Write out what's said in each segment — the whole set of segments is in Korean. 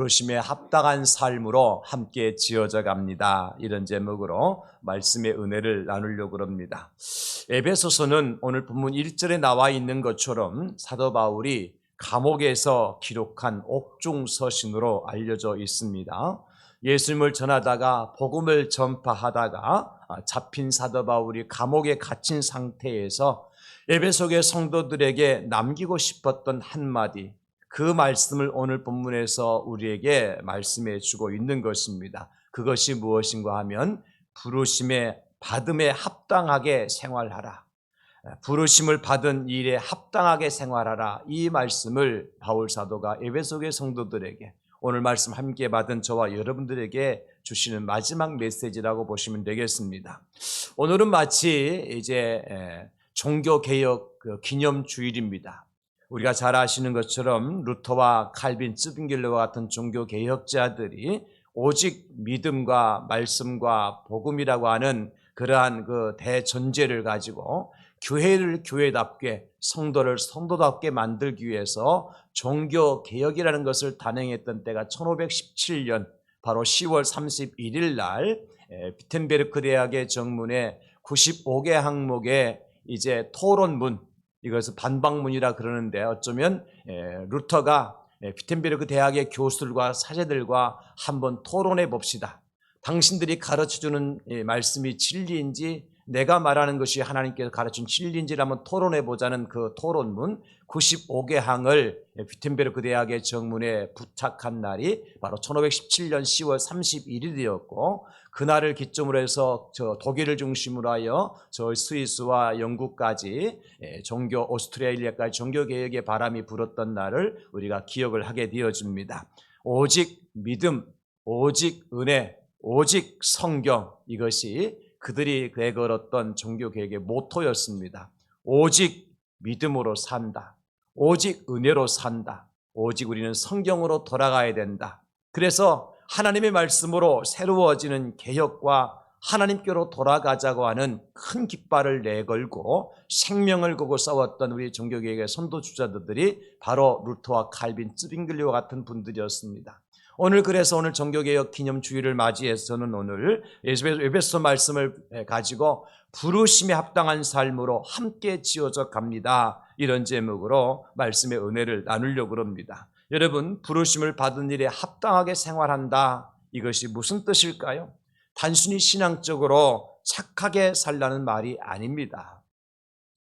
부르심에 합당한 삶으로 함께 지어져 갑니다. 이런 제목으로 말씀의 은혜를 나누려고 합니다. 에베소서는 오늘 본문 1절에 나와 있는 것처럼 사도 바울이 감옥에서 기록한 옥중서신으로 알려져 있습니다. 예수님을 전하다가 복음을 전파하다가 잡힌 사도 바울이 감옥에 갇힌 상태에서 에베소의 성도들에게 남기고 싶었던 한마디, 그 말씀을 오늘 본문에서 우리에게 말씀해 주고 있는 것입니다. 그것이 무엇인가 하면 부르심에 받음에 합당하게 생활하라. 부르심을 받은 일에 합당하게 생활하라. 이 말씀을 바울 사도가 에베소의 성도들에게 오늘 말씀 함께 받은 저와 여러분들에게 주시는 마지막 메시지라고 보시면 되겠습니다. 오늘은 마치 이제 종교개혁 기념주일입니다. 우리가 잘 아시는 것처럼 루터와 칼빈, 츠빙겔러와 같은 종교개혁자들이 오직 믿음과 말씀과 복음이라고 하는 그러한 그 대전제를 가지고 교회를 교회답게, 성도를 성도답게 만들기 위해서 종교개혁이라는 것을 단행했던 때가 1517년 바로 10월 31일 날 비텐베르크 대학의 정문에 95개 항목의 이제 토론문, 이것을 반박문이라 그러는데 어쩌면 루터가 비텐베르크 대학의 교수들과 사제들과 한번 토론해 봅시다. 당신들이 가르쳐주는 말씀이 진리인지 내가 말하는 것이 하나님께서 가르친 진리인지를 한번 토론해 보자는 그 토론문 95개 항을 비텐베르크 대학의 정문에 부착한 날이 바로 1517년 10월 31일이었고 그날을 기점으로 해서 저 독일을 중심으로 하여 저 스위스와 영국까지 종교 오스트레일리아까지 종교개혁의 바람이 불었던 날을 우리가 기억을 하게 되어집니다. 오직 믿음, 오직 은혜, 오직 성경, 이것이 그들이 내걸었던 종교개혁의 모토였습니다. 오직 믿음으로 산다. 오직 은혜로 산다. 오직 우리는 성경으로 돌아가야 된다. 그래서 하나님의 말씀으로 새로워지는 개혁과 하나님께로 돌아가자고 하는 큰 깃발을 내걸고 생명을 걸고 싸웠던 우리 종교개혁의 선도주자들이 바로 루터와 칼빈, 츠빙글리와 같은 분들이었습니다. 그래서 오늘 종교개혁 기념주일을 맞이해서는 오늘 에베소 말씀을 가지고 부르심에 합당한 삶으로 함께 지어져 갑니다. 이런 제목으로 말씀의 은혜를 나누려고 합니다. 여러분, 부르심을 받은 일에 합당하게 생활한다. 이것이 무슨 뜻일까요? 단순히 신앙적으로 착하게 살라는 말이 아닙니다.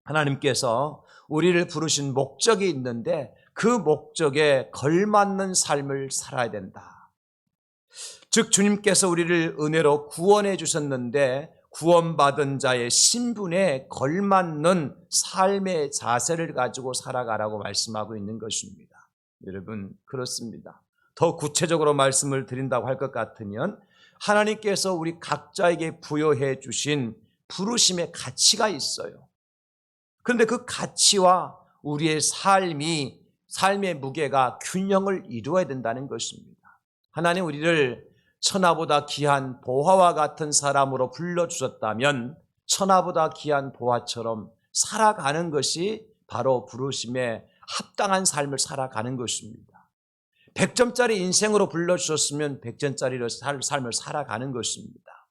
하나님께서 우리를 부르신 목적이 있는데 그 목적에 걸맞는 삶을 살아야 된다. 즉 주님께서 우리를 은혜로 구원해 주셨는데 구원받은 자의 신분에 걸맞는 삶의 자세를 가지고 살아가라고 말씀하고 있는 것입니다. 여러분, 그렇습니다. 더 구체적으로 말씀을 드린다고 할 것 같으면 하나님께서 우리 각자에게 부여해 주신 부르심의 가치가 있어요. 그런데 그 가치와 우리의 삶의 무게가 균형을 이루어야 된다는 것입니다. 하나님 우리를 천하보다 귀한 보화와 같은 사람으로 불러주셨다면 천하보다 귀한 보화처럼 살아가는 것이 바로 부르심에 합당한 삶을 살아가는 것입니다. 100점짜리 인생으로 불러주셨으면 100점짜리로 삶을 살아가는 것입니다.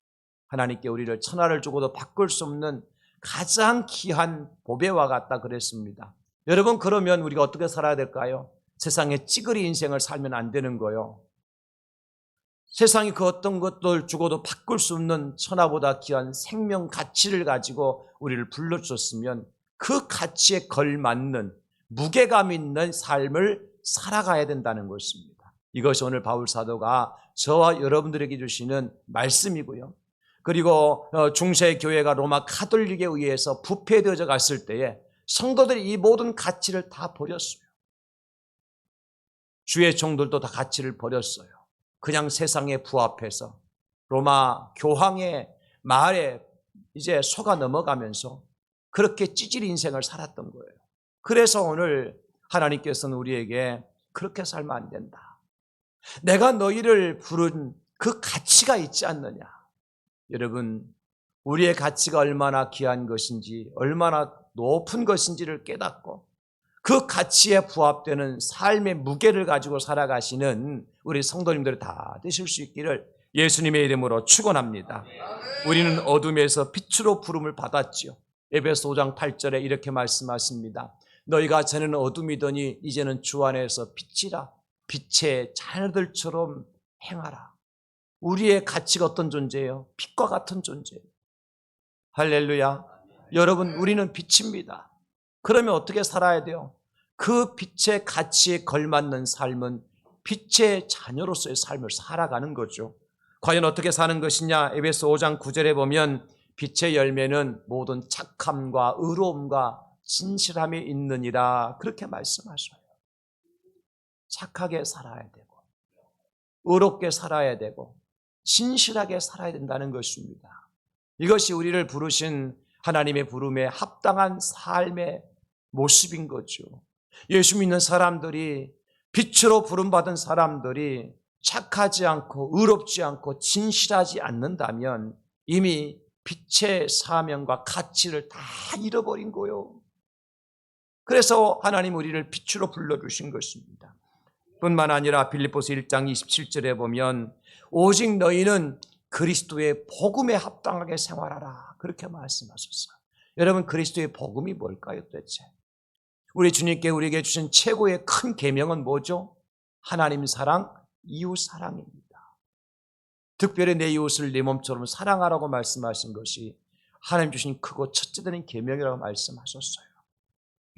하나님께 우리를 천하를 주고도 바꿀 수 없는 가장 귀한 보배와 같다 그랬습니다. 여러분, 그러면 우리가 어떻게 살아야 될까요? 세상에 찌그리 인생을 살면 안 되는 거요. 세상이 그 어떤 것들 주고도 바꿀 수 없는 천하보다 귀한 생명 가치를 가지고 우리를 불러주셨으면 그 가치에 걸맞는 무게감 있는 삶을 살아가야 된다는 것입니다. 이것이 오늘 바울 사도가 저와 여러분들에게 주시는 말씀이고요. 그리고 중세 교회가 로마 카톨릭에 의해서 부패되어져 갔을 때에 성도들이 이 모든 가치를 다 버렸어요. 주의 종들도 다 가치를 버렸어요. 그냥 세상에 부합해서 로마 교황의 말에 이제 속아 넘어가면서 그렇게 찌질이 인생을 살았던 거예요. 그래서 오늘 하나님께서는 우리에게 그렇게 살면 안 된다. 내가 너희를 부른 그 가치가 있지 않느냐. 여러분, 우리의 가치가 얼마나 귀한 것인지, 얼마나 높은 것인지를 깨닫고 그 가치에 부합되는 삶의 무게를 가지고 살아가시는 우리 성도님들 다 되실 수 있기를 예수님의 이름으로 축원합니다. 우리는 어둠에서 빛으로 부름을 받았지요. 에베소 5장 8절에 이렇게 말씀하십니다. 너희가 전에는 어둠이더니 이제는 주 안에서 빛이라. 빛의 자녀들처럼 행하라. 우리의 가치가 어떤 존재예요? 빛과 같은 존재예요. 할렐루야. 여러분, 우리는 빛입니다. 그러면 어떻게 살아야 돼요? 그 빛의 가치에 걸맞는 삶은 빛의 자녀로서의 삶을 살아가는 거죠. 과연 어떻게 사는 것이냐? 에베소 5장 9절에 보면 빛의 열매는 모든 착함과 의로움과 진실함이 있느니라 그렇게 말씀하셔요. 착하게 살아야 되고 의롭게 살아야 되고 진실하게 살아야 된다는 것입니다. 이것이 우리를 부르신 하나님의 부름에 합당한 삶의 모습인 거죠. 예수 믿는 사람들이, 빛으로 부름받은 사람들이 착하지 않고 의롭지 않고 진실하지 않는다면 이미 빛의 사명과 가치를 다 잃어버린 거예요. 그래서 하나님 우리를 빛으로 불러주신 것입니다. 뿐만 아니라 빌립보서 1장 27절에 보면 오직 너희는 그리스도의 복음에 합당하게 생활하라 그렇게 말씀하셨어요. 여러분, 그리스도의 복음이 뭘까요 도대체? 우리 주님께 우리에게 주신 최고의 큰 계명은 뭐죠? 하나님 사랑, 이웃 사랑입니다. 특별히 내 이웃을 내 몸처럼 사랑하라고 말씀하신 것이 하나님 주신 크고 첫째 되는 계명이라고 말씀하셨어요.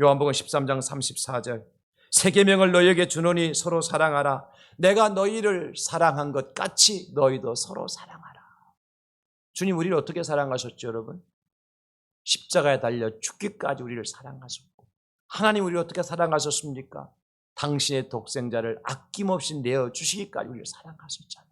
요한복음 13장 34절 새 계명을 너희에게 주노니 서로 사랑하라. 내가 너희를 사랑한 것 같이 너희도 서로 사랑하라. 주님 우리를 어떻게 사랑하셨죠 여러분? 십자가에 달려 죽기까지 우리를 사랑하셨고, 하나님 우리를 어떻게 사랑하셨습니까? 당신의 독생자를 아낌없이 내어주시기까지 우리를 사랑하셨잖아요.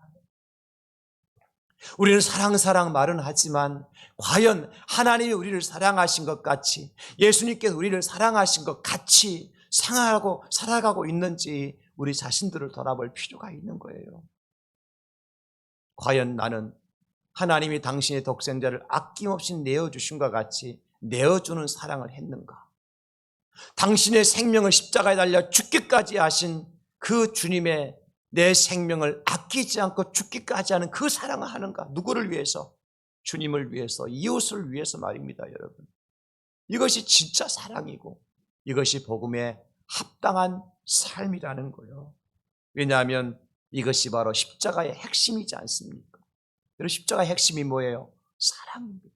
우리는 사랑 말은 하지만 과연 하나님이 우리를 사랑하신 것 같이, 예수님께서 우리를 사랑하신 것 같이 생활하고 살아가고 있는지 우리 자신들을 돌아볼 필요가 있는 거예요. 과연 나는 하나님이 당신의 독생자를 아낌없이 내어주신 것 같이 내어주는 사랑을 했는가? 당신의 생명을 십자가에 달려 죽기까지 하신 그 주님의 내 생명을 아끼지 않고 죽기까지 하는 그 사랑을 하는가? 누구를 위해서? 주님을 위해서, 이웃을 위해서 말입니다, 여러분. 이것이 진짜 사랑이고 이것이 복음에 합당한 삶이라는 거예요. 왜냐하면 이것이 바로 십자가의 핵심이지 않습니까? 여러분, 십자가의 핵심이 뭐예요? 사랑입니다.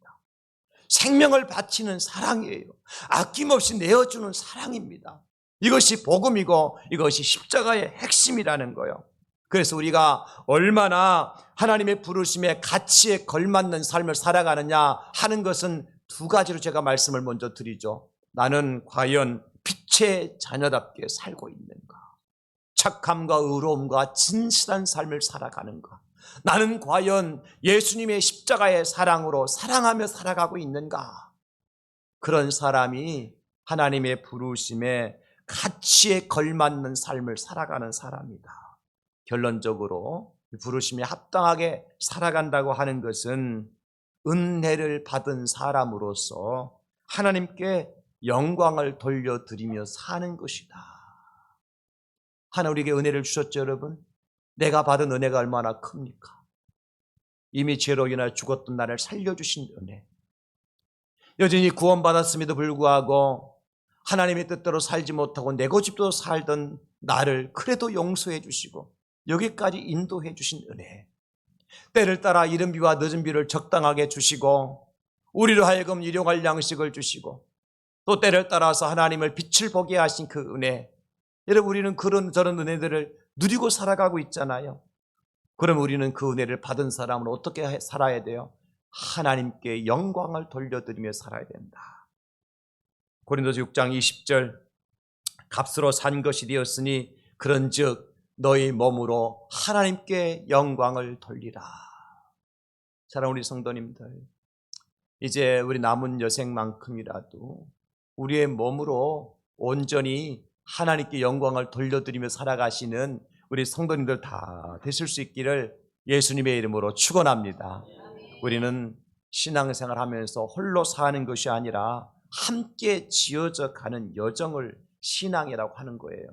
생명을 바치는 사랑이에요. 아낌없이 내어주는 사랑입니다. 이것이 복음이고 이것이 십자가의 핵심이라는 거예요. 그래서 우리가 얼마나 하나님의 부르심의 가치에 걸맞는 삶을 살아가느냐 하는 것은 두 가지로 제가 말씀을 먼저 드리죠. 나는 과연 빛의 자녀답게 살고 있는가? 착함과 의로움과 진실한 삶을 살아가는가? 나는 과연 예수님의 십자가의 사랑으로 사랑하며 살아가고 있는가? 그런 사람이 하나님의 부르심에 가치에 걸맞는 삶을 살아가는 사람이다. 결론적으로 부르심에 합당하게 살아간다고 하는 것은 은혜를 받은 사람으로서 하나님께 영광을 돌려드리며 사는 것이다. 하나님 우리에게 은혜를 주셨죠, 여러분? 내가 받은 은혜가 얼마나 큽니까? 이미 죄로 인하여 죽었던 나를 살려주신 은혜. 여전히 구원받았음에도 불구하고 하나님의 뜻대로 살지 못하고 내 고집대로 살던 나를 그래도 용서해 주시고 여기까지 인도해 주신 은혜. 때를 따라 이른 비와 늦은 비를 적당하게 주시고 우리로 하여금 일용할 양식을 주시고 또 때를 따라서 하나님을 빛을 보게 하신 그 은혜. 여러분, 우리는 그런 저런 은혜들을 누리고 살아가고 있잖아요. 그럼 우리는 그 은혜를 받은 사람은 어떻게 살아야 돼요? 하나님께 영광을 돌려드리며 살아야 된다. 고린도서 6장 20절 값으로 산 것이 되었으니 그런즉 너희 몸으로 하나님께 영광을 돌리라. 사랑하는 우리 성도님들, 이제 우리 남은 여생만큼이라도 우리의 몸으로 온전히 하나님께 영광을 돌려드리며 살아가시는 우리 성도님들 다 되실 수 있기를 예수님의 이름으로 축원합니다. 우리는 신앙생활 하면서 홀로 사는 것이 아니라 함께 지어져 가는 여정을 신앙이라고 하는 거예요.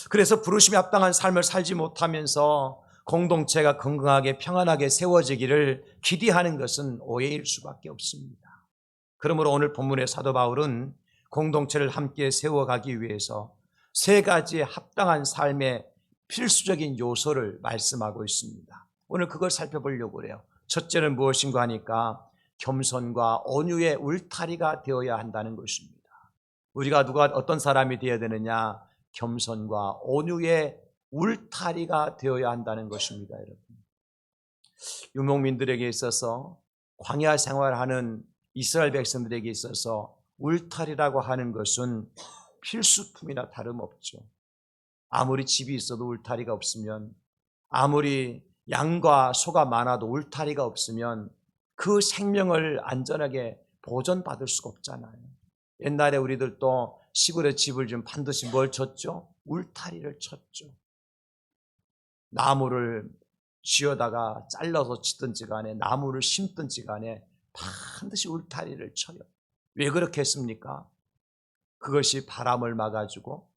그래서 부르심에 합당한 삶을 살지 못하면서 공동체가 건강하게 평안하게 세워지기를 기대하는 것은 오해일 수밖에 없습니다. 그러므로 오늘 본문의 사도 바울은 공동체를 함께 세워가기 위해서 세 가지의 합당한 삶의 필수적인 요소를 말씀하고 있습니다. 오늘 그걸 살펴보려고 해요. 첫째는 무엇인가 하니까 겸손과 온유의 울타리가 되어야 한다는 것입니다. 우리가 어떤 사람이 되어야 되느냐? 겸손과 온유의 울타리가 되어야 한다는 것입니다, 여러분. 유목민들에게 있어서 광야 생활하는 이스라엘 백성들에게 있어서 울타리라고 하는 것은 필수품이나 다름없죠. 아무리 집이 있어도 울타리가 없으면, 아무리 양과 소가 많아도 울타리가 없으면 그 생명을 안전하게 보존받을 수가 없잖아요. 옛날에 우리들도 시골에 집을 좀 반드시 뭘 쳤죠? 울타리를 쳤죠. 나무를 쥐어다가 잘라서 치든지 간에 나무를 심든지 간에 반드시 울타리를 쳐요. 왜 그렇게 했습니까? 그것이 바람을 막아주고,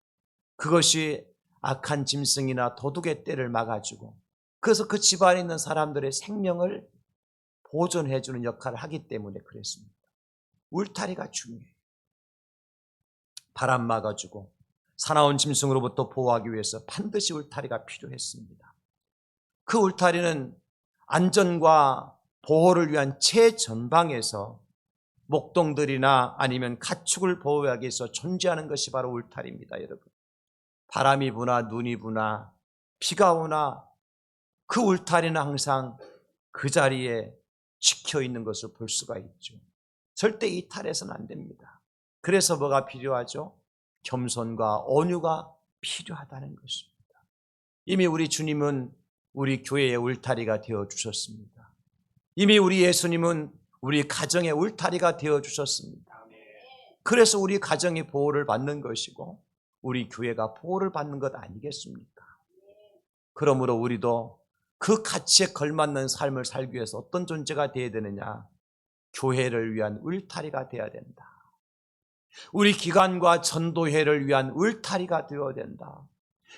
그것이 악한 짐승이나 도둑의 떼를 막아주고, 그래서 그 집안에 있는 사람들의 생명을 보존해주는 역할을 하기 때문에 그랬습니다. 울타리가 중요해요. 바람 막아주고 사나운 짐승으로부터 보호하기 위해서 반드시 울타리가 필요했습니다. 그 울타리는 안전과 보호를 위한 최전방에서 목동들이나 아니면 가축을 보호하기 위해서 존재하는 것이 바로 울타리입니다, 여러분. 바람이 부나 눈이 부나 비가 오나 그 울타리는 항상 그 자리에 지켜 있는 것을 볼 수가 있죠. 절대 이탈해서는 안 됩니다. 그래서 뭐가 필요하죠? 겸손과 온유가 필요하다는 것입니다. 이미 우리 주님은 우리 교회의 울타리가 되어 주셨습니다. 이미 우리 예수님은 우리 가정의 울타리가 되어 주셨습니다. 그래서 우리 가정이 보호를 받는 것이고 우리 교회가 보호를 받는 것 아니겠습니까? 그러므로 우리도 그 가치에 걸맞는 삶을 살기 위해서 어떤 존재가 되어야 되느냐? 교회를 위한 울타리가 되어야 된다. 우리 기관과 전도회를 위한 울타리가 되어야 된다.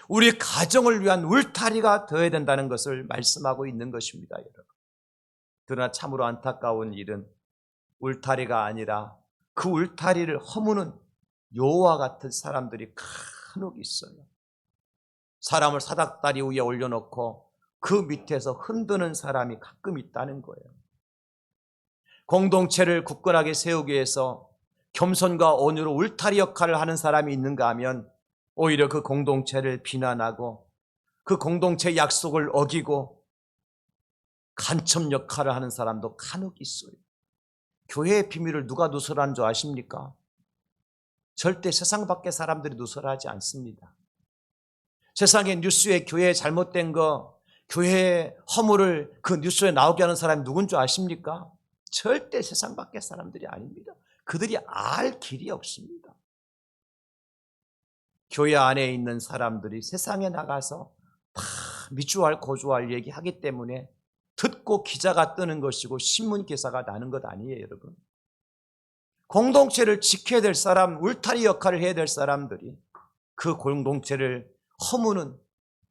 우리 가정을 위한 울타리가 되어야 된다는 것을 말씀하고 있는 것입니다, 여러분. 그러나 참으로 안타까운 일은 울타리가 아니라 그 울타리를 허무는 여호와 같은 사람들이 간혹 있어요. 사람을 사닥다리 위에 올려놓고 그 밑에서 흔드는 사람이 가끔 있다는 거예요. 공동체를 굳건하게 세우기 위해서 겸손과 온유로 울타리 역할을 하는 사람이 있는가 하면 오히려 그 공동체를 비난하고 그 공동체 약속을 어기고 간첩 역할을 하는 사람도 간혹 있어요. 교회의 비밀을 누가 누설하는 줄 아십니까? 절대 세상 밖의 사람들이 누설하지 않습니다. 세상의 뉴스에 교회에 잘못된 거, 교회의 허물을 그 뉴스에 나오게 하는 사람이 누군 줄 아십니까? 절대 세상 밖의 사람들이 아닙니다. 그들이 알 길이 없습니다. 교회 안에 있는 사람들이 세상에 나가서 다 미주알 고주알 얘기하기 때문에 듣고 기자가 뜨는 것이고 신문 기사가 나는 것 아니에요, 여러분. 공동체를 지켜야 될 사람, 울타리 역할을 해야 될 사람들이 그 공동체를 허무는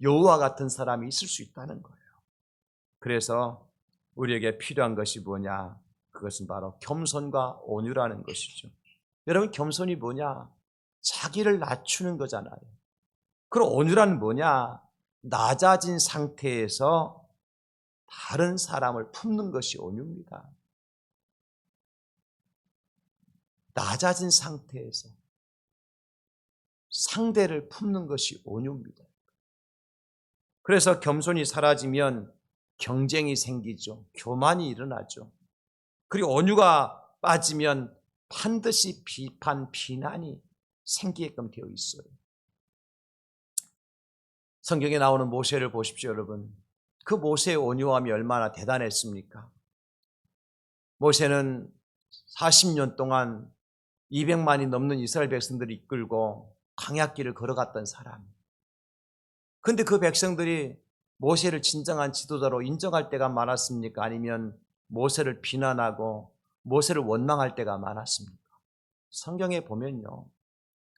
여호와 같은 사람이 있을 수 있다는 거예요. 그래서 우리에게 필요한 것이 뭐냐? 그것은 바로 겸손과 온유라는 것이죠. 여러분, 겸손이 뭐냐? 자기를 낮추는 거잖아요. 그럼 온유란 뭐냐? 낮아진 상태에서 다른 사람을 품는 것이 온유입니다. 낮아진 상태에서 상대를 품는 것이 온유입니다. 그래서 겸손이 사라지면 경쟁이 생기죠. 교만이 일어나죠. 그리고 온유가 빠지면 반드시 비판, 비난이 생기게끔 되어 있어요. 성경에 나오는 모세를 보십시오, 여러분. 그 모세의 온유함이 얼마나 대단했습니까? 모세는 40년 동안 200만이 넘는 이스라엘 백성들을 이끌고 광야길을 걸어갔던 사람. 그런데 그 백성들이 모세를 진정한 지도자로 인정할 때가 많았습니까? 아니면 모세를 비난하고 모세를 원망할 때가 많았습니까? 성경에 보면요,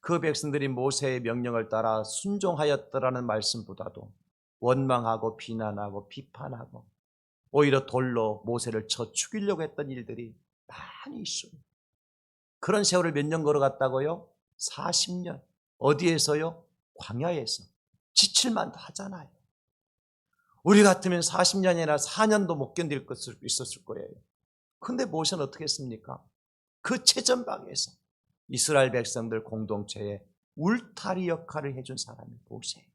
그 백성들이 모세의 명령을 따라 순종하였더라는 말씀보다도 원망하고 비난하고 비판하고 오히려 돌로 모세를 쳐 죽이려고 했던 일들이 많이 있어요. 그런 세월을 몇 년 걸어갔다고요? 40년. 어디에서요? 광야에서. 지칠만도 하잖아요. 우리 같으면 40년이나 4년도 못 견딜 것을 있었을 거예요. 근데 모세는 어떻게 했습니까? 그 최전방에서 이스라엘 백성들 공동체에 울타리 역할을 해준 사람이 모세.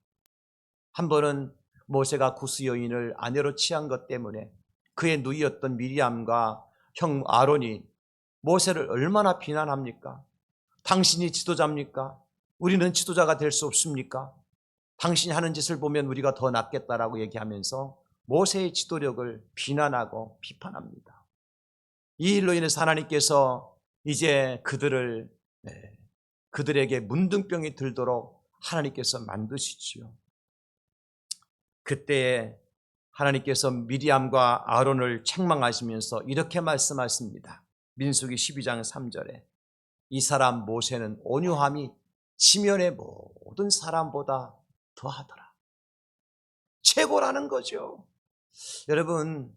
한 번은 모세가 구스 여인을 아내로 취한 것 때문에 그의 누이였던 미리암과 형 아론이 모세를 얼마나 비난합니까? 당신이 지도자입니까? 우리는 지도자가 될 수 없습니까? 당신이 하는 짓을 보면 우리가 더 낫겠다라고 얘기하면서 모세의 지도력을 비난하고 비판합니다. 이 일로 인해서 하나님께서 이제 그들에게 문둥병이 들도록 하나님께서 만드시지요. 그때에 하나님께서 미리암과 아론을 책망하시면서 이렇게 말씀하십니다. 민수기 12장 3절에 이 사람 모세는 온유함이 지면의 모든 사람보다 더하더라. 최고라는 거죠. 여러분,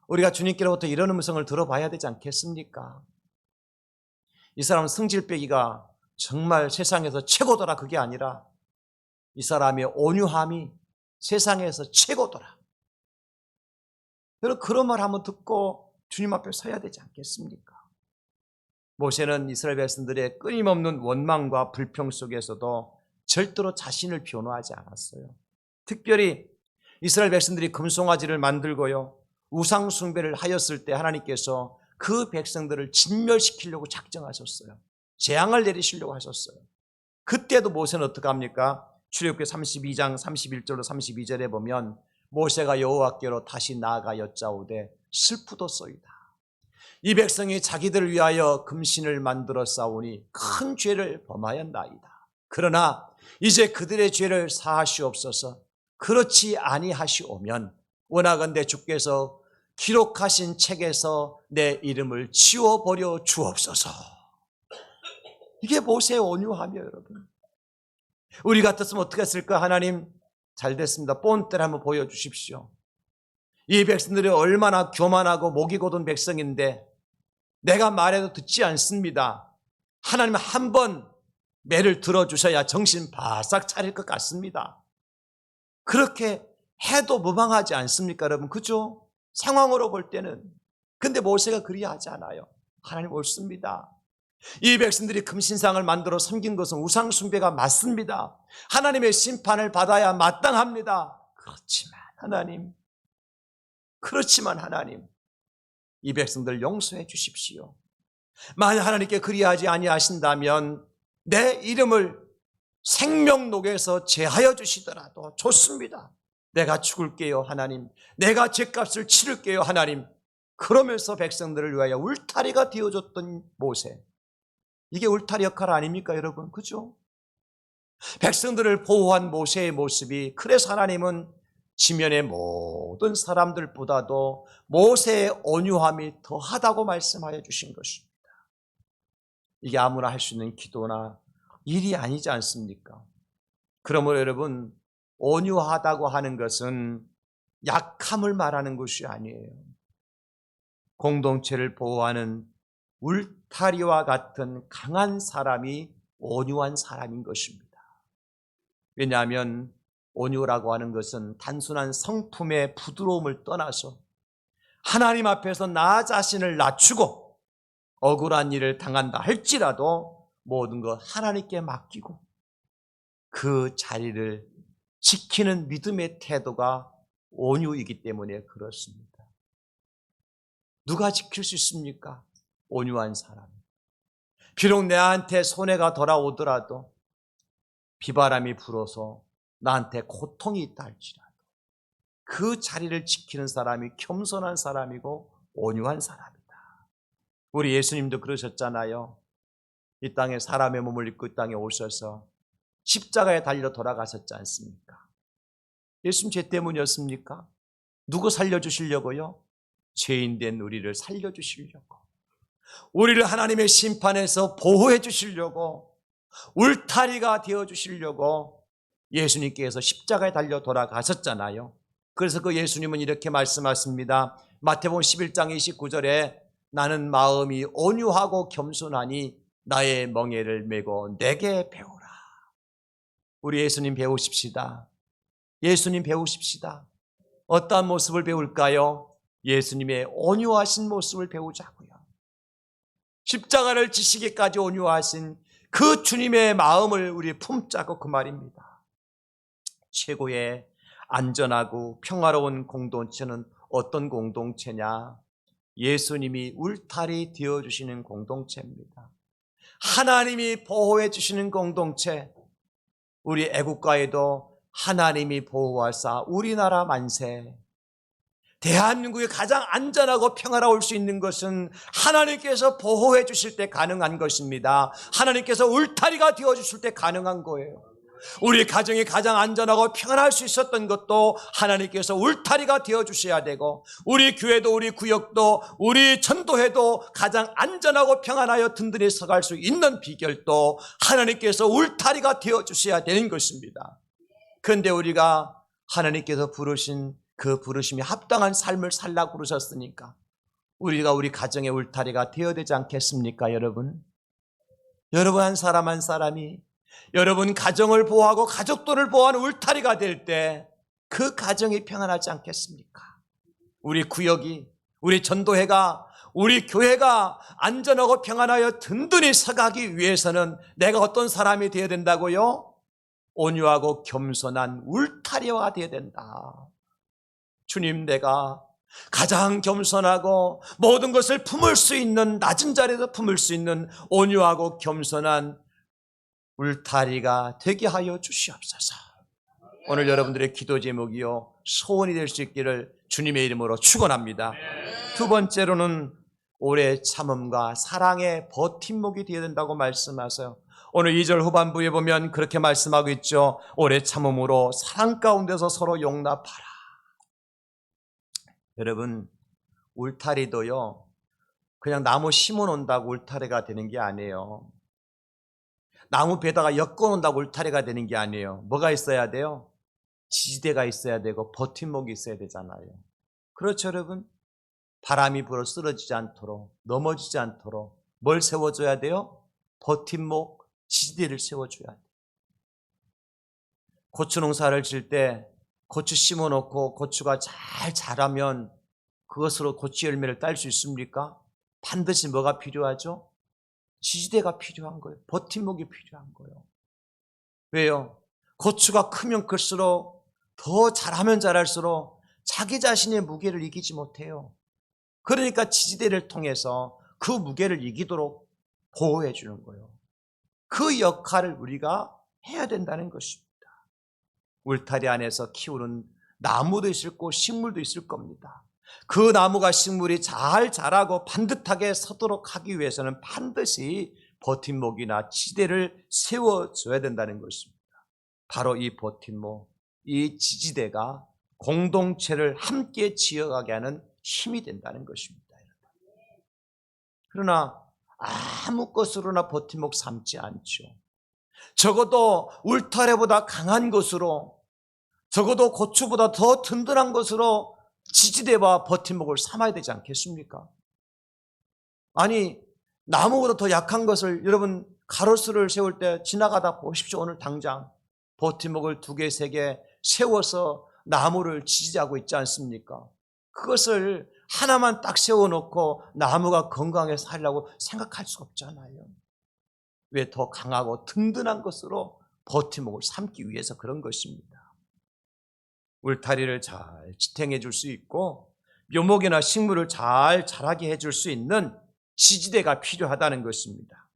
우리가 주님께로부터 이런 음성을 들어봐야 되지 않겠습니까? 이 사람 성질빼기가 정말 세상에서 최고더라, 그게 아니라 이 사람의 온유함이 세상에서 최고더라. 여러분, 그런 말 한번 듣고 주님 앞에 서야 되지 않겠습니까? 모세는 이스라엘 백성들의 끊임없는 원망과 불평 속에서도 절대로 자신을 변호하지 않았어요. 특별히 이스라엘 백성들이 금송아지를 만들고요, 우상 숭배를 하였을 때 하나님께서 그 백성들을 진멸시키려고 작정하셨어요. 재앙을 내리시려고 하셨어요. 그때도 모세는 어떻게 합니까? 출애굽기 32장 31절로 32절에 보면 모세가 여호와께로 다시 나아가 여짜오되 슬프도소이다. 이 백성이 자기들을 위하여 금신을 만들어 싸우니 큰 죄를 범하였나이다. 그러나 이제 그들의 죄를 사하시옵소서. 그렇지 아니하시오면 원하건대 주께서 기록하신 책에서 내 이름을 지워버려 주옵소서. 이게 모세의 온유함이에요, 여러분. 우리 같았으면 어떻게 했을까? 하나님, 잘 됐습니다. 본때를 한번 보여주십시오. 이 백성들이 얼마나 교만하고 목이 곧은 백성인데 내가 말해도 듣지 않습니다. 하나님 한 번 매를 들어주셔야 정신 바싹 차릴 것 같습니다. 그렇게 해도 무방하지 않습니까, 여러분? 그죠? 상황으로 볼 때는. 근데 모세가 그리하지 않아요. 하나님 옳습니다. 이 백성들이 금신상을 만들어 섬긴 것은 우상 숭배가 맞습니다. 하나님의 심판을 받아야 마땅합니다. 그렇지만 하나님, 이 백성들 용서해 주십시오. 만약 하나님께 그리하지 아니하신다면 내 이름을 생명록에서 제하여 주시더라도 좋습니다. 내가 죽을게요, 하나님. 내가 죄값을 치를게요, 하나님. 그러면서 백성들을 위하여 울타리가 되어줬던 모세. 이게 울타리 역할 아닙니까, 여러분? 그죠? 백성들을 보호한 모세의 모습이, 그래서 하나님은 지면의 모든 사람들보다도 모세의 온유함이 더하다고 말씀하여 주신 것입니다. 이게 아무나 할 수 있는 기도나 일이 아니지 않습니까? 그러므로 여러분, 온유하다고 하는 것은 약함을 말하는 것이 아니에요. 공동체를 보호하는 울타리와 같은 강한 사람이 온유한 사람인 것입니다. 왜냐하면 온유라고 하는 것은 단순한 성품의 부드러움을 떠나서 하나님 앞에서 나 자신을 낮추고 억울한 일을 당한다 할지라도 모든 것 하나님께 맡기고 그 자리를 지키는 믿음의 태도가 온유이기 때문에 그렇습니다. 누가 지킬 수 있습니까? 온유한 사람. 비록 내한테 손해가 돌아오더라도, 비바람이 불어서 나한테 고통이 있다 할지라도 그 자리를 지키는 사람이 겸손한 사람이고 온유한 사람이다. 우리 예수님도 그러셨잖아요. 이 땅에 사람의 몸을 입고 이 땅에 오셔서 십자가에 달려 돌아가셨지 않습니까? 예수님 죄 때문이었습니까? 누구 살려주시려고요? 죄인된 우리를 살려주시려고, 우리를 하나님의 심판에서 보호해 주시려고, 울타리가 되어주시려고 예수님께서 십자가에 달려 돌아가셨잖아요. 그래서 그 예수님은 이렇게 말씀하십니다. 마태복음 11장 29절에 나는 마음이 온유하고 겸손하니 나의 멍에를 메고 내게 배우라. 우리 예수님 배우십시다. 예수님 배우십시다. 어떠한 모습을 배울까요? 예수님의 온유하신 모습을 배우자고요. 십자가를 지시기까지 온유하신 그 주님의 마음을 우리 품자고 그 말입니다. 최고의 안전하고 평화로운 공동체는 어떤 공동체냐? 예수님이 울타리 되어주시는 공동체입니다. 하나님이 보호해 주시는 공동체. 우리 애국가에도 하나님이 보호하사 우리나라 만세. 대한민국이 가장 안전하고 평화로울 수 있는 것은 하나님께서 보호해 주실 때 가능한 것입니다. 하나님께서 울타리가 되어 주실 때 가능한 거예요. 우리 가정이 가장 안전하고 평안할 수 있었던 것도 하나님께서 울타리가 되어 주셔야 되고, 우리 교회도 우리 구역도 우리 전도회도 가장 안전하고 평안하여 든든히 서갈 수 있는 비결도 하나님께서 울타리가 되어 주셔야 되는 것입니다. 그런데 우리가 하나님께서 부르신 그 부르심이 합당한 삶을 살라고 부르셨으니까 우리가 우리 가정의 울타리가 되어야 되지 않겠습니까? 여러분 한 사람 한 사람이 여러분 가정을 보호하고 가족들을 보호하는 울타리가 될 때 그 가정이 평안하지 않겠습니까? 우리 구역이, 우리 전도회가, 우리 교회가 안전하고 평안하여 든든히 서가기 위해서는 내가 어떤 사람이 되어야 된다고요? 온유하고 겸손한 울타리가 되어야 된다. 주님, 내가 가장 겸손하고 모든 것을 품을 수 있는, 낮은 자리에서 품을 수 있는 온유하고 겸손한 울타리가 되게 하여 주시옵소서. 오늘 여러분들의 기도 제목이요, 소원이 될 수 있기를 주님의 이름으로 축원합니다. 두 번째로는 오래 참음과 사랑의 버팀목이 되어야 된다고 말씀하세요. 오늘 2절 후반부에 보면 그렇게 말씀하고 있죠. 오래 참음으로 사랑 가운데서 서로 용납하라. 여러분, 울타리도요, 그냥 나무 심어 놓는다고 울타리가 되는 게 아니에요. 나무 베다가 엮어 놓는다고 울타리가 되는 게 아니에요. 뭐가 있어야 돼요? 지지대가 있어야 되고 버팀목이 있어야 되잖아요. 그렇죠, 여러분? 바람이 불어 쓰러지지 않도록, 넘어지지 않도록 뭘 세워줘야 돼요? 버팀목, 지지대를 세워줘야 돼요. 고추 농사를 질 때 고추 심어놓고 고추가 잘 자라면 그것으로 고추 열매를 딸 수 있습니까? 반드시 뭐가 필요하죠? 지지대가 필요한 거예요. 버팀목이 필요한 거예요. 왜요? 고추가 크면 클수록, 더 자라면 자랄수록 자기 자신의 무게를 이기지 못해요. 그러니까 지지대를 통해서 그 무게를 이기도록 보호해 주는 거예요. 그 역할을 우리가 해야 된다는 것입니다. 울타리 안에서 키우는 나무도 있을 거고 식물도 있을 겁니다. 그 나무가 식물이 잘 자라고 반듯하게 서도록 하기 위해서는 반드시 버팀목이나 지지대를 세워줘야 된다는 것입니다. 바로 이 버팀목, 이 지지대가 공동체를 함께 지어가게 하는 힘이 된다는 것입니다. 그러나 아무 것으로나 버팀목 삼지 않죠. 적어도 울타리보다 강한 것으로, 적어도 고추보다 더 든든한 것으로 지지대와 버팀목을 삼아야 되지 않겠습니까? 아니, 나무보다 더 약한 것을, 여러분 가로수를 세울 때 지나가다 보십시오. 오늘 당장 버팀목을 2개, 3개 세워서 나무를 지지하고 있지 않습니까? 그것을 하나만 딱 세워놓고 나무가 건강해서 살려고 생각할 수 없잖아요. 왜? 더 강하고 든든한 것으로 버팀목을 삼기 위해서 그런 것입니다. 울타리를 잘 지탱해 줄 수 있고 묘목이나 식물을 잘 자라게 해줄 수 있는 지지대가 필요하다는 것입니다.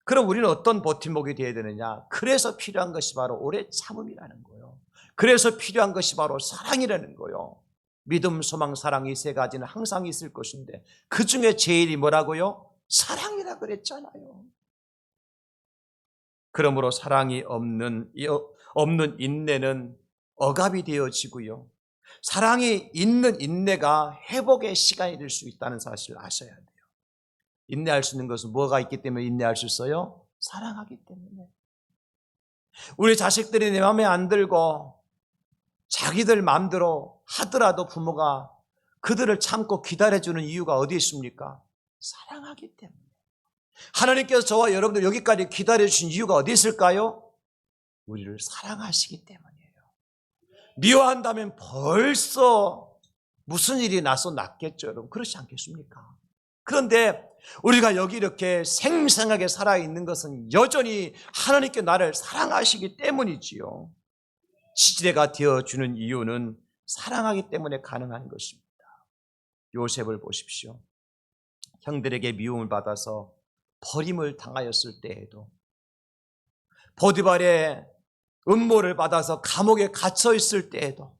그럼 우리는 어떤 버팀목이 되어야 되느냐? 그래서 필요한 것이 바로 오래 참음이라는 거예요. 그래서 필요한 것이 바로 사랑이라는 거예요. 믿음, 소망, 사랑 이 3가지는 항상 있을 것인데 그 중에 제일이 뭐라고요? 사랑이라 그랬잖아요. 그러므로 사랑이 없는 인내는 억압이 되어지고요. 사랑이 있는 인내가 회복의 시간이 될 수 있다는 사실을 아셔야 돼요. 인내할 수 있는 것은 뭐가 있기 때문에 인내할 수 있어요? 사랑하기 때문에. 우리 자식들이 내 마음에 안 들고 자기들 마음대로 하더라도 부모가 그들을 참고 기다려주는 이유가 어디 있습니까? 사랑하기 때문에. 하나님께서 저와 여러분들 여기까지 기다려주신 이유가 어디 있을까요? 우리를 사랑하시기 때문이에요. 미워한다면 벌써 무슨 일이 나서 났겠죠, 여러분. 그렇지 않겠습니까? 그런데 우리가 여기 이렇게 생생하게 살아있는 것은 여전히 하나님께 나를 사랑하시기 때문이지요. 지지대가 되어주는 이유는 사랑하기 때문에 가능한 것입니다. 요셉을 보십시오. 형들에게 미움을 받아서 버림을 당하였을 때에도, 보디발의 음모를 받아서 감옥에 갇혀 있을 때에도,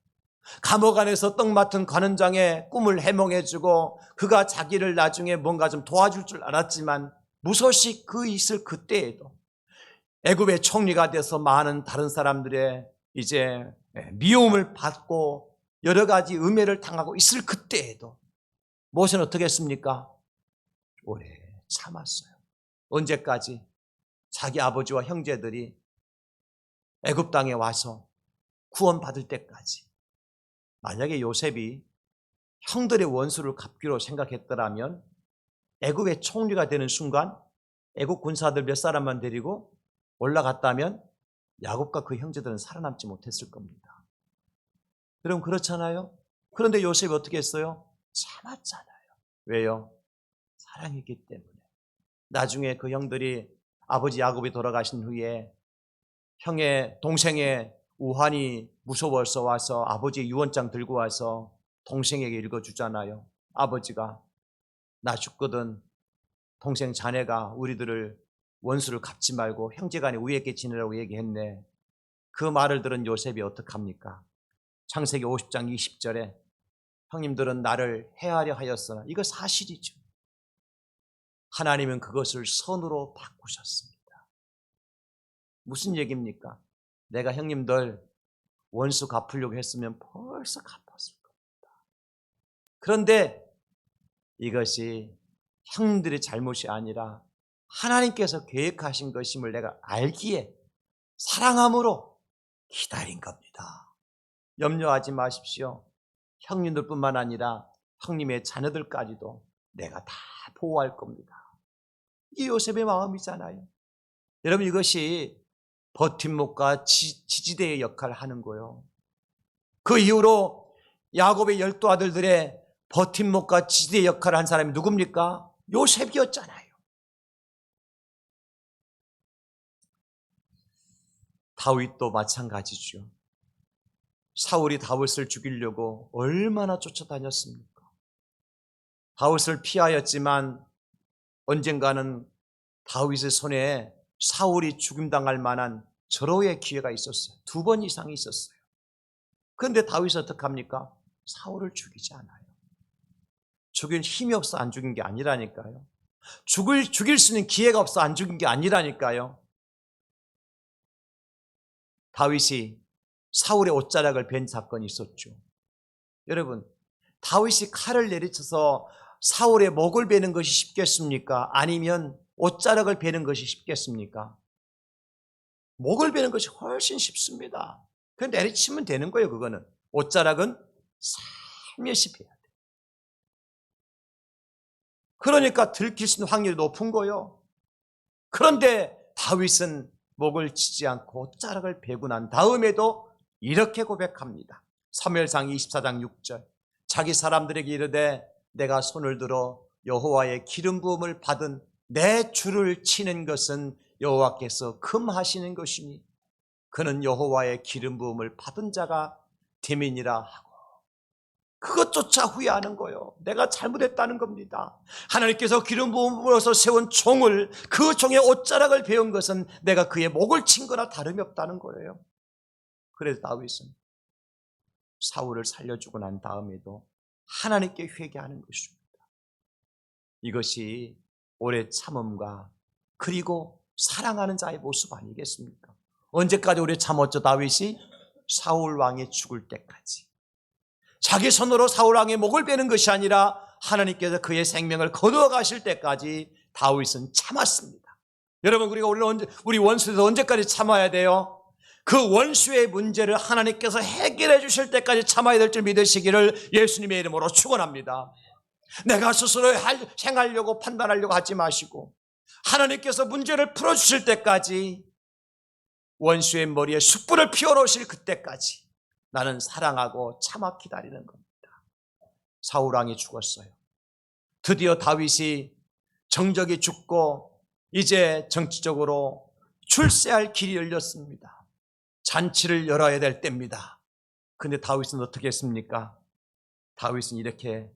감옥 안에서 떡 맡은 관원장의 꿈을 해몽해주고 그가 자기를 나중에 뭔가 좀 도와줄 줄 알았지만 무소식 그 있을 그때에도, 애굽의 총리가 돼서 많은 다른 사람들의 이제 미움을 받고 여러 가지 음해를 당하고 있을 그때에도 모세는 어떻게 했습니까? 오래 참았어요. 언제까지? 자기 아버지와 형제들이 애굽 땅에 와서 구원받을 때까지. 만약에 요셉이 형들의 원수를 갚기로 생각했더라면 애굽의 총리가 되는 순간 애굽 군사들 몇 사람만 데리고 올라갔다면 야곱과 그 형제들은 살아남지 못했을 겁니다. 여러분 그렇잖아요? 그런데 요셉이 어떻게 했어요? 참았잖아요. 왜요? 사랑이기 때문에. 나중에 그 형들이 아버지 야곱이 돌아가신 후에 형의 동생의 우환이 무서워서 와서 아버지의 유언장 들고 와서 동생에게 읽어주잖아요. 아버지가 나 죽거든 동생 자네가 우리들을 원수를 갚지 말고 형제간에 우애 있게 지내라고 얘기했네. 그 말을 들은 요셉이 어떡합니까? 창세기 50장 20절에 형님들은 나를 해하려 하였으나, 이거 사실이죠. 하나님은 그것을 선으로 바꾸셨습니다. 무슨 얘기입니까? 내가 형님들 원수 갚으려고 했으면 벌써 갚았을 겁니다. 그런데 이것이 형들의 잘못이 아니라 하나님께서 계획하신 것임을 내가 알기에 사랑함으로 기다린 겁니다. 염려하지 마십시오. 형님들뿐만 아니라 형님의 자녀들까지도 내가 다 보호할 겁니다. 이게 요셉의 마음이잖아요. 여러분 이것이 버팀목과 지지대의 역할을 하는 거예요. 그 이후로 야곱의 12아들들의 버팀목과 지지대의 역할을 한 사람이 누굽니까? 요셉이었잖아요. 다윗도 마찬가지죠. 사울이 다윗을 죽이려고 얼마나 쫓아다녔습니까? 다윗을 피하였지만 언젠가는 다윗의 손에 사울이 죽임당할 만한 절호의 기회가 있었어요. 2번 이상 있었어요. 그런데 다윗은 어떡합니까? 사울을 죽이지 않아요. 죽일 힘이 없어 안 죽인 게 아니라니까요. 죽일 수 있는 기회가 없어 안 죽인 게 아니라니까요. 다윗이 사울의 옷자락을 벤 사건이 있었죠. 여러분, 다윗이 칼을 내리쳐서 사울의 목을 베는 것이 쉽겠습니까? 아니면 옷자락을 베는 것이 쉽겠습니까? 목을 베는 것이 훨씬 쉽습니다. 그냥 내리치면 되는 거예요. 그거는. 옷자락은 살며시 베야 돼요. 그러니까 들킬 수 있는 확률이 높은 거예요. 그런데 다윗은 목을 치지 않고 옷자락을 베고 난 다음에도 이렇게 고백합니다. 사무엘상 24장 6절. 자기 사람들에게 이르되 내가 손을 들어 여호와의 기름 부음을 받은 내 주를 치는 것은 여호와께서 금하시는 것이니 그는 여호와의 기름 부음을 받은 자가 됨이니라 하고, 그것조차 후회하는 거예요. 내가 잘못했다는 겁니다. 하나님께서 기름 부음으로서 세운 종을, 그 종의 옷자락을 베은 것은 내가 그의 목을 친 거나 다름이 없다는 거예요. 그래서 다윗은 사울을 살려주고 난 다음에도 하나님께 회개하는 것입니다. 이것이 오래 참음과 그리고 사랑하는 자의 모습 아니겠습니까? 언제까지 오래 참았죠 다윗이? 사울 왕이 죽을 때까지. 자기 손으로 사울 왕의 목을 베는 것이 아니라 하나님께서 그의 생명을 거두어 가실 때까지 다윗은 참았습니다. 여러분, 우리 원수들도 언제까지 참아야 돼요? 그 원수의 문제를 하나님께서 해결해 주실 때까지 참아야 될 줄 믿으시기를 예수님의 이름으로 축원합니다. 내가 스스로 행하려고 판단하려고 하지 마시고 하나님께서 문제를 풀어주실 때까지, 원수의 머리에 숯불을 피워놓으실 그때까지 나는 사랑하고 참아 기다리는 겁니다. 사울왕이 죽었어요. 드디어 다윗이 정적이 죽고 이제 정치적으로 출세할 길이 열렸습니다. 잔치를 열어야 될 때입니다. 근데 다윗은 어떻게 했습니까? 다윗은 이렇게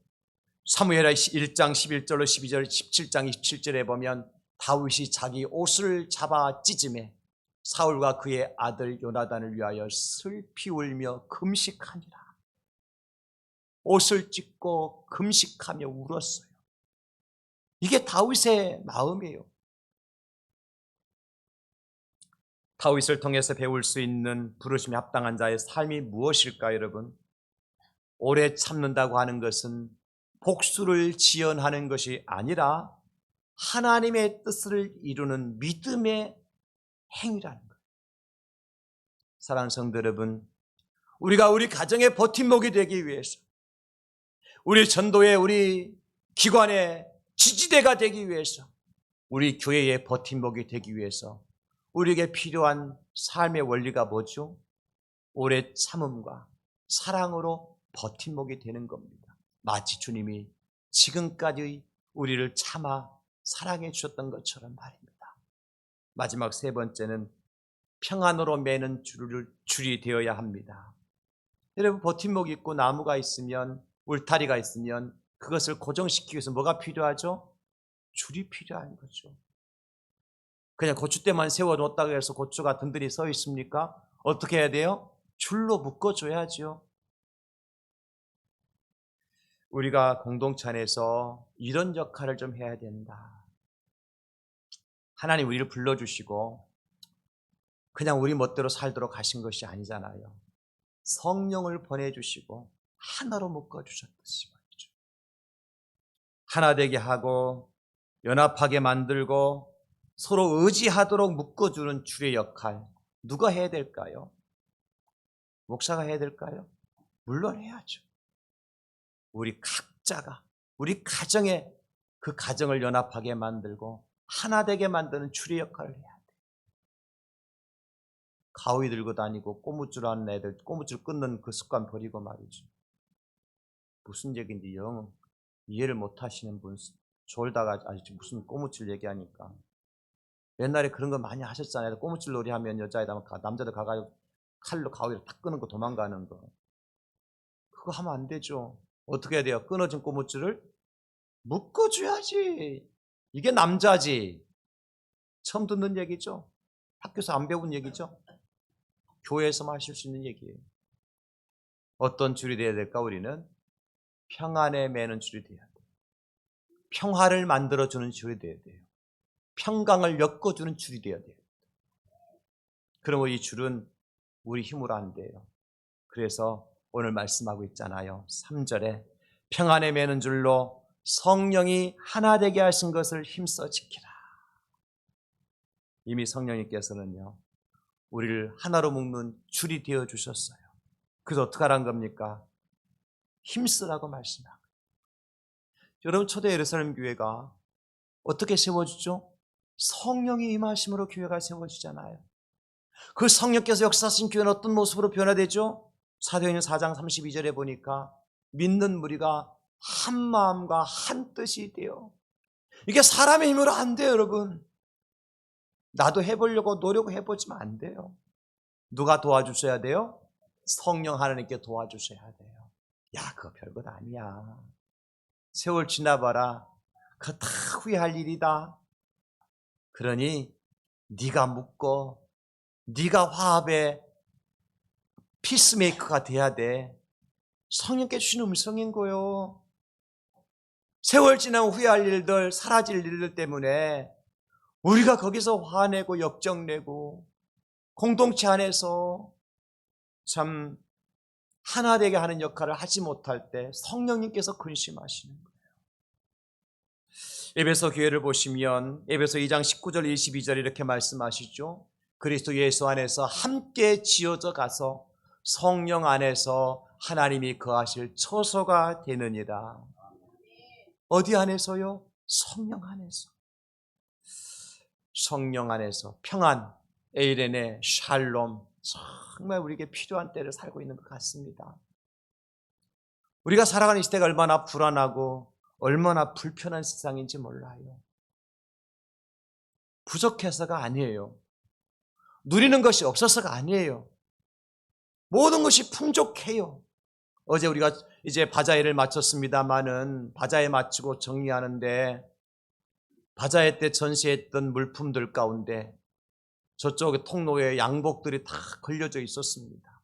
사무엘하 1장 11절로 12절 17장 27절에 보면 다윗이 자기 옷을 잡아 찢음에 사울과 그의 아들 요나단을 위하여 슬피 울며 금식하니라. 옷을 찢고 금식하며 울었어요. 이게 다윗의 마음이에요. 다윗을 통해서 배울 수 있는 부르심에 합당한 자의 삶이 무엇일까요, 여러분? 오래 참는다고 하는 것은 복수를 지연하는 것이 아니라 하나님의 뜻을 이루는 믿음의 행위라는 거예요. 사랑하는 성도 여러분, 우리가 우리 가정의 버팀목이 되기 위해서, 우리 전도의 우리 기관의 지지대가 되기 위해서, 우리 교회의 버팀목이 되기 위해서 우리에게 필요한 삶의 원리가 뭐죠? 오래 참음과 사랑으로 버팀목이 되는 겁니다. 마치 주님이 지금까지 우리를 참아 사랑해 주셨던 것처럼 말입니다. 마지막 세 번째는 평안으로 매는 줄이 되어야 합니다. 여러분, 버팀목이 있고 나무가 있으면, 울타리가 있으면 그것을 고정시키기 위해서 뭐가 필요하죠? 줄이 필요한 거죠. 그냥 고추대만 세워놓았다고 해서 고추가 든든히 서 있습니까? 어떻게 해야 돼요? 줄로 묶어줘야죠. 우리가 공동체 안에서 이런 역할을 좀 해야 된다. 하나님 우리를 불러주시고 그냥 우리 멋대로 살도록 하신 것이 아니잖아요. 성령을 보내주시고 하나로 묶어주셨듯이 말이죠. 하나 되게 하고 연합하게 만들고 서로 의지하도록 묶어주는 줄의 역할, 누가 해야 될까요? 목사가 해야 될까요? 물론 해야죠. 우리 각자가 우리 가정에 그 가정을 연합하게 만들고 하나 되게 만드는 줄의 역할을 해야 돼요. 가위 들고 다니고 꼬무줄 하는 애들, 꼬무줄 끊는 그 습관 버리고 말이죠. 무슨 얘기인지 영 이해를 못 하시는 분 졸다가 아직 무슨 꼬무줄 얘기하니까. 옛날에 그런 거 많이 하셨잖아요. 꼬무줄 놀이 하면 여자애들, 남자들 가가지고 칼로 가위를 탁 끄는 거 도망가는 거. 그거 하면 안 되죠. 어떻게 해야 돼요? 끊어진 꼬무줄을 묶어줘야지. 이게 남자지. 처음 듣는 얘기죠. 학교에서 안 배운 얘기죠. 교회에서만 하실 수 있는 얘기예요. 어떤 줄이 돼야 될까? 우리는 평안에 매는 줄이 돼야 돼요. 평화를 만들어주는 줄이 돼야 돼요. 평강을 엮어주는 줄이 돼야 돼요. 그러면 이 줄은 우리 힘으로 안 돼요. 그래서 오늘 말씀하고 있잖아요. 3절에 평안에 매는 줄로 성령이 하나 되게 하신 것을 힘써 지키라. 이미 성령님께서는요, 우리를 하나로 묶는 줄이 되어 주셨어요. 그래서 어떻게 하라는 겁니까? 힘쓰라고 말씀하고. 여러분, 초대 예루살렘 교회가 어떻게 세워지죠? 성령이 임하심으로 교회가 세워지잖아요. 그 성령께서 역사하신 교회는 어떤 모습으로 변화되죠? 사도행전 4장 32절에 보니까 믿는 무리가 한 마음과 한 뜻이 돼요. 이게 사람의 힘으로 안 돼요, 여러분. 나도 해보려고 노력해보지만 안 돼요. 누가 도와주셔야 돼요? 성령 하나님께 도와주셔야 돼요. 야, 그거 별것 아니야. 세월 지나봐라. 그거 다 후회할 일이다. 그러니 네가 묻고 네가 화합의 피스메이커가 돼야 돼. 성령께 주신 음성인 거요. 세월 지나면 후회할 일들, 사라질 일들 때문에 우리가 거기서 화내고 역정내고 공동체 안에서 참 하나 되게 하는 역할을 하지 못할 때 성령님께서 근심하시는 거예요. 에베소 교회를 보시면 에베소 2장 19절 22절 이렇게 말씀하시죠. 그리스도 예수 안에서 함께 지어져 가서 성령 안에서 하나님이 거하실 처소가 되느니라. 어디 안에서요? 성령 안에서. 성령 안에서 평안, 에이레네, 샬롬, 정말 우리에게 필요한 때를 살고 있는 것 같습니다. 우리가 살아가는 이 시대가 얼마나 불안하고 얼마나 불편한 세상인지 몰라요. 부족해서가 아니에요. 누리는 것이 없어서가 아니에요. 모든 것이 풍족해요. 어제 우리가 이제 바자회를 마쳤습니다마는 바자회 마치고 정리하는데 바자회 때 전시했던 물품들 가운데 저쪽 통로에 양복들이 다 걸려져 있었습니다.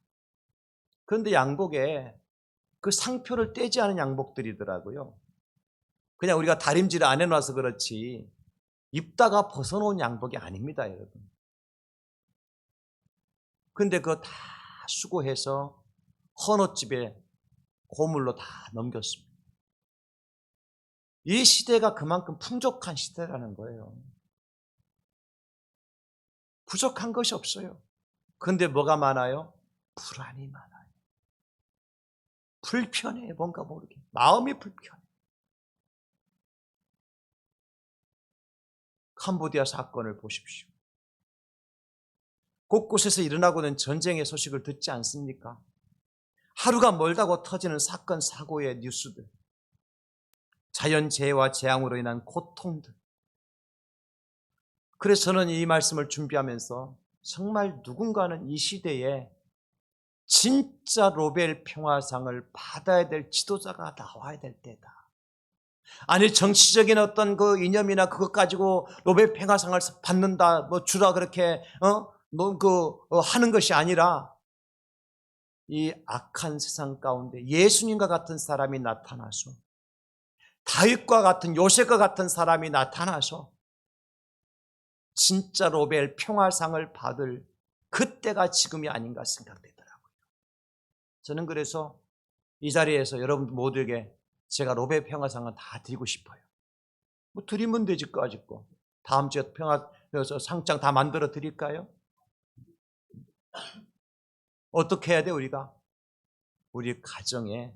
그런데 양복에 그 상표를 떼지 않은 양복들이더라고요. 그냥 우리가 다림질을 안 해놔서 그렇지 입다가 벗어놓은 양복이 아닙니다, 여러분. 그런데 그거 다 수거해서 헌옷집에 고물로 다 넘겼습니다. 이 시대가 그만큼 풍족한 시대라는 거예요. 부족한 것이 없어요. 그런데 뭐가 많아요? 불안이 많아요. 불편해, 뭔가 모르게. 마음이 불편해. 캄보디아 사건을 보십시오. 곳곳에서 일어나고 있는 전쟁의 소식을 듣지 않습니까? 하루가 멀다고 터지는 사건, 사고의 뉴스들. 자연재해와 재앙으로 인한 고통들. 그래서 저는 이 말씀을 준비하면서 정말 누군가는 이 시대에 진짜 노벨 평화상을 받아야 될 지도자가 나와야 될 때다. 아니 정치적인 어떤 그 이념이나 그것 가지고 노벨 평화상을 받는다, 뭐 주라 그렇게 하는 것이 아니라 이 악한 세상 가운데 예수님과 같은 사람이 나타나서 다윗과 같은 요셉과 같은 사람이 나타나서 진짜 노벨 평화상을 받을 그때가 지금이 아닌가 생각되더라고요. 저는 그래서 이 자리에서 여러분 모두에게 제가 노벨 평화상을 다 드리고 싶어요. 뭐 드리면 되지 까짓거. 다음 주에 상장 다 만들어 드릴까요? 어떻게 해야 돼 우리가? 우리 가정을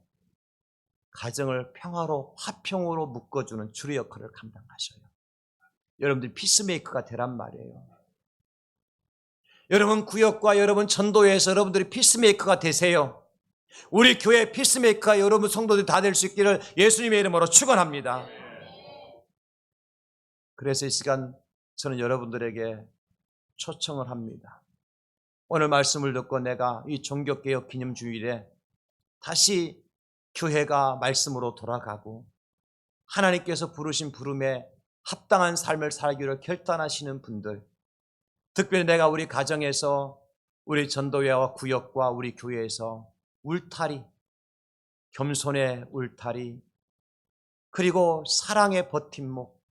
평화로 화평으로 묶어주는 주의 역할을 감당하셔요. 여러분들 피스메이커가 되란 말이에요. 여러분 구역과 여러분 전도회에서 여러분들이 피스메이커가 되세요. 우리 교회 피스메이커가 여러분 성도들이 다 될 수 있기를 예수님의 이름으로 축원합니다. 그래서 이 시간 저는 여러분들에게 초청을 합니다. 오늘 말씀을 듣고 내가 이 종교개혁 기념주일에 다시 교회가 말씀으로 돌아가고 하나님께서 부르신 부름에 합당한 삶을 살기로 결단하시는 분들, 특별히 내가 우리 가정에서 우리 전도회와 구역과 우리 교회에서 울타리, 겸손의 울타리, 그리고 사랑의 버팀목,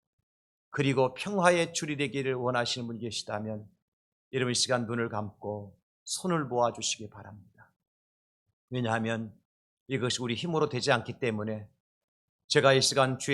그리고 평화의 줄이 되기를 원하시는 분이 계시다면 여러분 이 시간 눈을 감고 손을 모아주시기 바랍니다. 왜냐하면 이것이 우리 힘으로 되지 않기 때문에 제가 이 시간 주의